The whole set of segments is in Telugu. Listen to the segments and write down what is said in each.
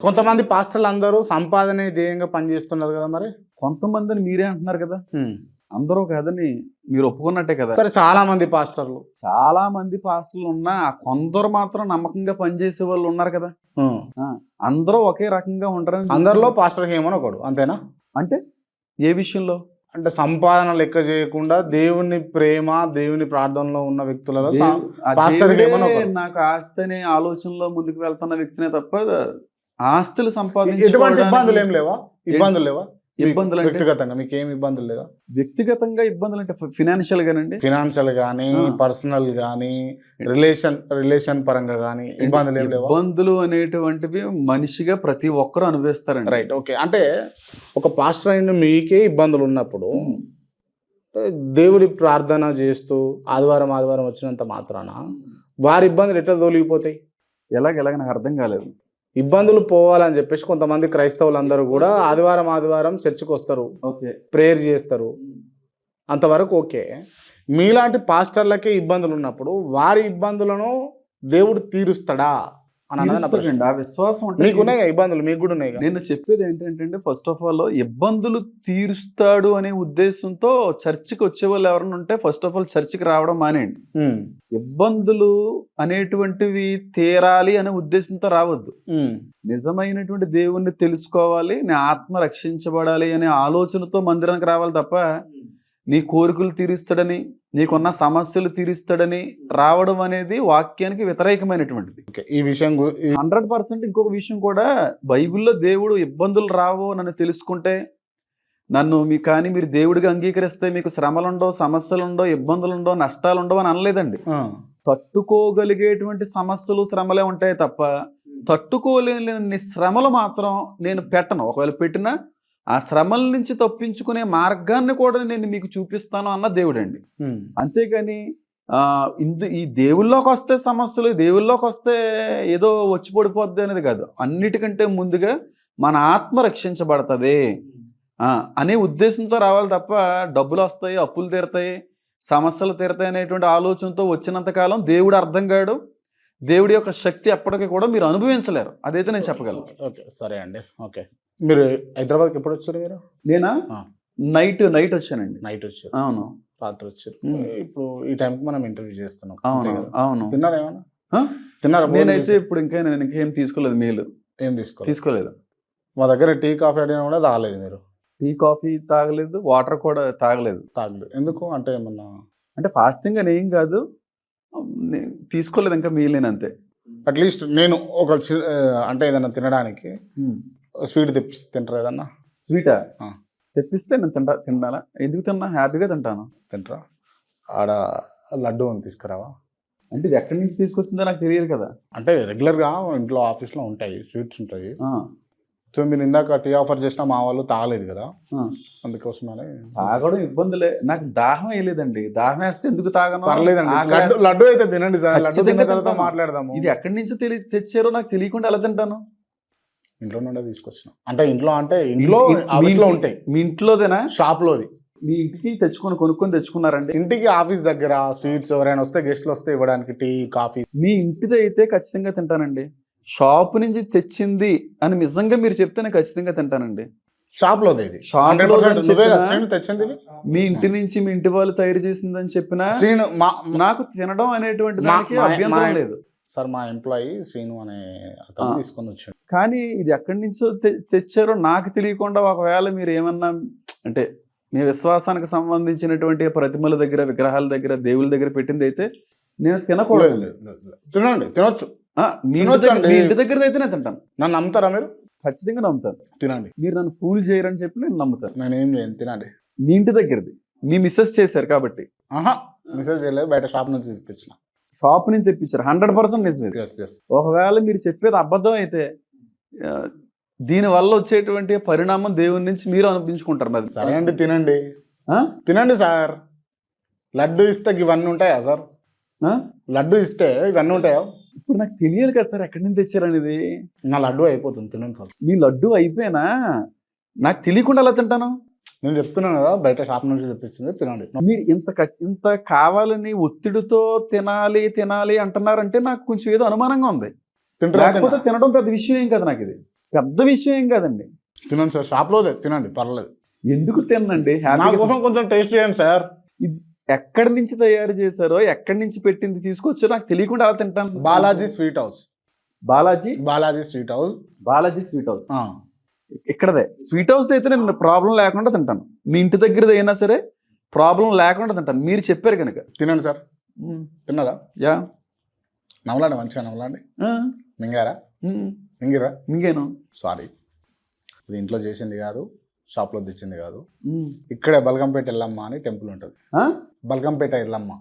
కొంతమంది పాస్టర్లు అందరూ సంపాదనే ధ్యేయంగా పనిచేస్తున్నారు కదా మరి. కొంతమందిని మీరే అంటున్నారు కదా, హ్మ్. అందరూ కాదని మీరు ఒప్పుకున్నట్టే కదా. సరే, చాలా మంది పాస్టర్లు. చాలా మంది పాస్టర్లు ఉన్నా ఆ కొందరు మాత్రం నమ్మకంగా పనిచేసే వాళ్ళు ఉన్నారు కదా. హ్మ్. అందరూ ఒకే రకంగా ఉంటారని అందరిలో పాస్టర్ హేమన్ ఒకడు, అంతేనా? అంటే ఏ విషయంలో? అంటే సంపాదన లెక్క చేయకుండా దేవుని ప్రేమ, దేవుని ప్రార్థనలో ఉన్న వ్యక్తులలో ఆ పాస్టర్ దేవుడే హేమన్ ఒకడు. నాకు ఆస్తి అనే ఆలోచనలో ముందుకు వెళ్తున్న వ్యక్తినే తప్ప ఆస్తులు ఎటువంటి సంపాదించుకోవడానికి ఇబ్బందులు ఏం లేవా? ఇబ్బందులు లేవా? ఇబ్బందులు అంటే వ్యక్తిగతంగా మీకు ఏమి ఇబ్బందులు లేదా? వ్యక్తిగతంగా ఇబ్బందులు అంటే ఫినాన్షియల్ గానండి, ఫినాన్షియల్ గానీ, పర్సనల్ గానీ, రిలేషన్ పరంగా గానీ ఇబ్బందులు ఏం లేవా? ఇబ్బందులు అనేటువంటివి మనిషిగా ప్రతి ఒక్కరూ అనుభవిస్తారండి. Right, okay. అంటే ఒక పాస్టర్ అయిన మీకే ఇబ్బందులు ఉన్నప్పుడు దేవుడి ప్రార్థన చేస్తూ ఆదివారం వచ్చినంత మాత్రాన వారి ఇబ్బందులు ఎట్లా తొలగిపోతాయి? ఎలాగ నాకు అర్థం కాలేదు. ఇబ్బందులు పోవాలని చెప్పేసి కొంతమంది క్రైస్తవులందరూ కూడా ఆదివారం చర్చికి వస్తారు, ఓకే, ప్రేయర్ చేస్తారు, అంతవరకు ఓకే. మీలాంటి పాస్టర్లకే ఇబ్బందులు ఉన్నప్పుడు వారి ఇబ్బందులను దేవుడు తీరుస్తాడా అని అన్నది నా ప్రశ్న. ఆ విశ్వాసం అంటే మీకున్నాయి ఇబ్బందులు, మీకు కూడా ఉన్నాయి. నేను చెప్పేది ఏంటంటే ఫస్ట్ ఆఫ్ ఆల్ ఇబ్బందులు తీరుస్తాడు అనే ఉద్దేశంతో చర్చికి వచ్చే వాళ్ళు ఎవరైనా ఉంటే ఫస్ట్ ఆఫ్ ఆల్ చర్చికి రావడం మానేయండి. ఇబ్బందులు అనేటువంటివి తీరాలి అనే ఉద్దేశంతో రావద్దు. నిజమైనటువంటి దేవుణ్ణి తెలుసుకోవాలి, నీ ఆత్మ రక్షించబడాలి అనే ఆలోచనతో మందిరానికి రావాలి తప్ప నీ కోరికలు తీరుస్తాడని, నీకున్న సమస్యలు తీరుస్తాడని రావడం అనేది వాక్యానికి వ్యతిరేకమైనటువంటిది. ఈ విషయం 100%. ఇంకొక విషయం కూడా, బైబిల్లో దేవుడు ఇబ్బందులు రావో నన్ను తెలుసుకుంటే కానీ మీరు దేవుడిగా అంగీకరిస్తే మీకు శ్రమలుండో, సమస్యలుండో, ఇబ్బందులుండో, నష్టాలుండో అని అనలేదండి. తట్టుకోగలిగేటువంటి సమస్యలు, శ్రమలే ఉంటాయి తప్ప తట్టుకోలేని శ్రమలు మాత్రం నేను పెట్టను. ఒకవేళ పెట్టినా ఆ శ్రమల నుంచి తప్పించుకునే మార్గాన్ని కూడా నేను మీకు చూపిస్తాను అన్న దేవుడండి. అంతేగాని ఈ దేవుల్లోకి వస్తే సమస్యలు, దేవుల్లోకి వస్తే ఏదో వచ్చి పడిపోద్ది అనేది కాదు. అన్నిటికంటే ముందుగా మన ఆత్మ రక్షించబడుతుంది అనే ఉద్దేశంతో రావాలి తప్ప డబ్బులు వస్తాయి, అప్పులు తీరుతాయి, సమస్యలు తీరుతాయి అనేటువంటి ఆలోచనతో వచ్చినంతకాలం దేవుడు అర్థం కాడు, దేవుడి యొక్క శక్తి ఎప్పటికీ కూడా మీరు అనుభవించలేరు. అదైతే నేను చెప్పగలను. ఓకే, సరే అండి. ఓకే, మీరు హైదరాబాద్కి ఎప్పుడు వచ్చారు? మీరు? నేనా నైట్ వచ్చానండి. నైట్ వచ్చారు? అవును, రాత్రి వచ్చారు. ఇప్పుడు ఈ టైంకి మనం ఇంటర్వ్యూ చేస్తున్నాం. అవును. తిన్నారా ఏమన్నా? తిన్నారా? నేనైతే ఇప్పుడు నేను ఇంకేం తీసుకోలేదు. మీలు ఏం తీసుకోలేదు. మా దగ్గర టీ కాఫీ అడిగినా కూడా తాగలేదు. మీరు టీ కాఫీ తాగలేదు, వాటర్ కూడా తాగలేదు. ఎందుకు? అంటే ఏమన్నా అంటే ఫాస్టింగ్ అని ఏం కాదు, తీసుకోలేదు ఇంకా మీల్. అంతే. అట్లీస్ట్ నేను ఒక అంటే ఏదన్నా తినడానికి స్వీట్ తింటారా? ఏదన్నా స్వీటా తెప్పిస్తే నేను తినాలా? ఎందుకు తిన్నా? హ్యాపీగా తింటారా? ఆడ లడ్డు అని తీసుకురావా? అంటే ఇది ఎక్కడి నుంచి తీసుకొచ్చిందో నాకు తెలియదు కదా. అంటే రెగ్యులర్గా ఇంట్లో ఆఫీస్లో ఉంటాయి, స్వీట్స్ ఉంటాయి. సో మీరు ఇందాక టీ ఆఫర్ చేసినా మా వాళ్ళు తాగలేదు కదా, అందుకోసమని. తాగడం ఇబ్బందులే, నాకు దాహం వేయలేదండి. దాహం వేస్తే ఎందుకు తాగను? పర్లేదండి, లడ్డు అయితే తినండి సార్. లడ్డు తిన్న తర్వాత మాట్లాడదాము. ఇది ఎక్కడి నుంచి తెచ్చారో నాకు తెలియకుండా ఎలా తింటాను? ఇంట్లో నుండే తీసుకొచ్చిన. అంటే ఇంట్లో ఆఫీస్లో ఉంటాయి. మీ ఇంట్లోదేనా? షాప్లోది. మీ ఇంటికి కొనుక్కొని తెచ్చుకున్నారండి? ఇంటికి ఆఫీస్ దగ్గర స్వీట్స్ ఎవరైనా వస్తే, గెస్ట్లు వస్తే ఇవ్వడానికి టీ కాఫీ. మీ ఇంటిది అయితే ఖచ్చితంగా తింటానండి. షాప్ నుంచి తెచ్చింది అని నిజంగా మీరు చెప్తే నేను ఖచ్చితంగా తింటానండి. షాప్లోది ఇది. తెచ్చింది మీ ఇంటి నుంచి మీ ఇంటి వాళ్ళు తయారు చేసిందని చెప్పినా నాకు తినడం అనేటువంటి దానికి అభ్యంతరం లేదు సార్. మా ఎంప్లాయీ శ్రీను అనే అతను తీసుకొని వచ్చాడు. కానీ ఇది ఎక్కడి నుంచో తెచ్చారో నాకు తెలియకుండా ఒకవేళ మీరు ఏమన్నా అంటే మీ విశ్వాసానికి సంబంధించినటువంటి ప్రతిమల దగ్గర, విగ్రహాల దగ్గర, దేవుళ్ళ దగ్గర పెట్టింది అయితే నేను తినకూడదు. తినండి, తినొచ్చు. మీ ఇంటి దగ్గర అయితే నేను తింటాను. నన్ను నమ్ముతారా మీరు? ఖచ్చితంగా నమ్ముతాను. తినండి. మీరు నన్ను ఫూల్ చేయరని చెప్పి నేను నమ్ముతాను. నేను ఏం చేయను, తినండి. మీ ఇంటి దగ్గరది మీ మిస్సెస్ చేశారు కాబట్టి. మిస్సెస్ చేయలేదు, బయట షాప్ నుంచి తెప్పించిన. షాప్ నుంచి తెప్పించారు, 100% నిజమే. ఒకవేళ మీరు చెప్పేది అబద్ధం అయితే దీనివల్ల వచ్చేటువంటి పరిణామం దేవుని నుంచి మీరు అనిపించుకుంటారు. మరి సరే అండి, తినండి. తినండి సార్. లడ్డు ఇస్తే ఇవన్నీ ఉంటాయా సార్? లడ్డు ఇస్తే ఇవన్నీ ఉంటాయా? ఇప్పుడు నాకు తెలియాలి కదా సార్ ఎక్కడి నుంచి తెచ్చారనేది. నా లడ్డు అయిపోతుంది, తినండి సార్. మీ లడ్డు అయిపోయినా నాకు తెలియకుండా ఎలా తింటాను? నేను చెప్తున్నాను కదా, బయట షాప్ నుంచి తెప్పించింది, తినండి. మీరు ఇంత కావాలని ఒత్తిడితో తినాలి అంటున్నారంటే నాకు కొంచెం ఏదో అనుమానంగా ఉంది. తినడం పెద్ద విషయం ఏం కదా నాకు ఇది. పెద్ద విషయం ఏం కాదండి. తినండి సార్, షాప్లోదే తినండి, పర్లేదు. ఎందుకు తినండి? నా కోసం కొంచెం టేస్ట్ చేయండి సార్. ఎక్కడి నుంచి తయారు చేశారో, ఎక్కడి నుంచి పెట్టింది తీసుకొచ్చారో నాకు తెలియకుండా అలా తింటాను. Balaji sweet house. Balaji sweet house. Balaji sweet house ఇక్కడదే. స్వీట్ హౌస్ అయితే నేను ప్రాబ్లం లేకుండా తింటాను. మీ ఇంటి దగ్గరది అయినా సరే ప్రాబ్లం లేకుండా తింటాను, మీరు చెప్పారు కనుక. తినండి సార్. తిన్నారా? యా, నవలాండి, మంచిగా నవలాండి. మింగారా? మింగిరా? మింగేను. సారీ, ఇది ఇంట్లో చేసింది కాదు, షాప్లో తెచ్చింది కాదు. ఇక్కడే బల్గంపేట ఎల్లమ్మ అని టెంపుల్ ఉంటుంది. బల్గంపేట ఎల్లమ్మ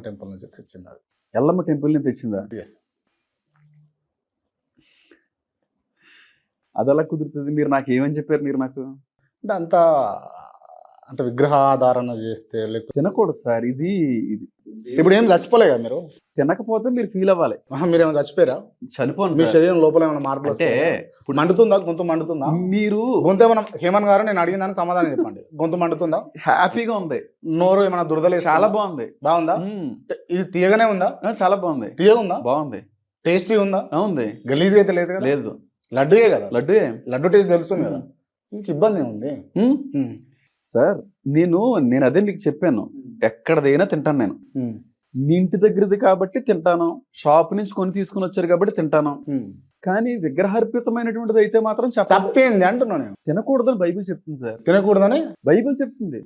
టెంపుల్ నుంచి తెచ్చింది అది. ఎల్లమ్మ టెంపుల్ నుంచి తెచ్చిందా? ఎస్. అది ఎలా కుదురుతుంది? మీరు నాకు ఏమని చెప్పారు? మీరు నాకు అంటే అంతా అంటే విగ్రహాధారణ చేస్తే లేకపోతే తినకూడదు సార్. ఇది ఇప్పుడు ఏం చచ్చిపోలే కదా మీరు. తినకపోతే మీరు ఫీల్ అవ్వాలి. మీరేమైనా చచ్చిపోయారా? చనిపోను మీ సార్. శరీరం లోపల ఏమైనా మార్పులు అంటే ఇప్పుడు మండుతుందా? గొంతు మండుతుందా? మీరు గొంతు ఏమైనా, హేమన్ గారు నేను అడిగిందని సమాధానం చెప్పండి. గొంతు మండుతుందా? హ్యాపీగా ఉంది. నోరు ఏమైనా దురదలేదు? చాలా బాగుంది. బాగుందా? ఇది తీయగానే ఉందా? చాలా బాగుంది. తీయగా ఉందా? బాగుంది. టేస్టీ ఉందా? ఉంది. గలీజ్గా అయితే లేదు కదా? లేదు. లడ్డుయే కదా? లడ్డు టేస్ట్ తెలుస్తుంది కదా, ఇంక ఇబ్బంది ఉంది. సార్ నేను అదే మీకు చెప్పాను, ఎక్కడదైనా తింటాను నేను. మీ ఇంటి దగ్గరది కాబట్టి తింటాను, షాప్ నుంచి కొని తీసుకుని వచ్చారు కాబట్టి తింటాను. కానీ విగ్రహార్పితమైనటువంటిది అయితే మాత్రం తప్పేంది అంటున్నా నేను. తినకూడదని బైబిల్ చెప్తుంది సార్. తినకూడదని బైబిల్ చెప్తుంది.